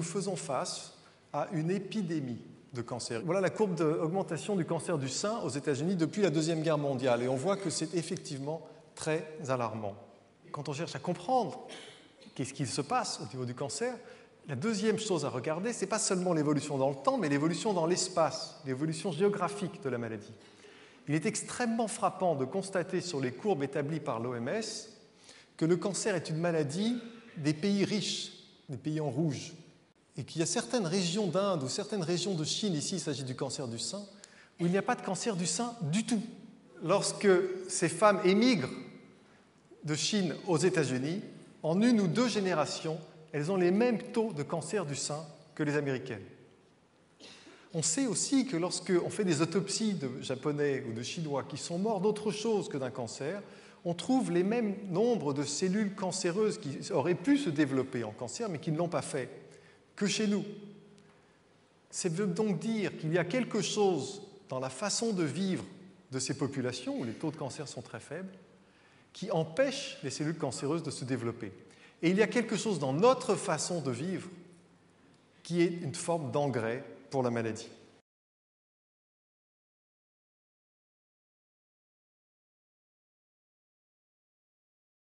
faisons face à une épidémie de cancer. Voilà la courbe d'augmentation du cancer du sein aux États-Unis depuis la Deuxième Guerre mondiale. Et on voit que c'est effectivement très alarmant. Quand on cherche à comprendre qu'est-ce qui se passe au niveau du cancer, la deuxième chose à regarder, ce n'est pas seulement l'évolution dans le temps, mais l'évolution dans l'espace, l'évolution géographique de la maladie. Il est extrêmement frappant de constater sur les courbes établies par l'OMS que le cancer est une maladie des pays riches, des pays en rouge, et qu'il y a certaines régions d'Inde ou certaines régions de Chine, ici il s'agit du cancer du sein, où il n'y a pas de cancer du sein du tout. Lorsque ces femmes émigrent de Chine aux États-Unis, en 1 ou 2 générations, elles ont les mêmes taux de cancer du sein que les Américaines. On sait aussi que lorsqu'on fait des autopsies de Japonais ou de Chinois qui sont morts d'autre chose que d'un cancer, on trouve les mêmes nombres de cellules cancéreuses qui auraient pu se développer en cancer, mais qui ne l'ont pas fait, que chez nous. Ça veut donc dire qu'il y a quelque chose dans la façon de vivre de ces populations, où les taux de cancer sont très faibles, qui empêche les cellules cancéreuses de se développer. Et il y a quelque chose dans notre façon de vivre qui est une forme d'engrais pour la maladie.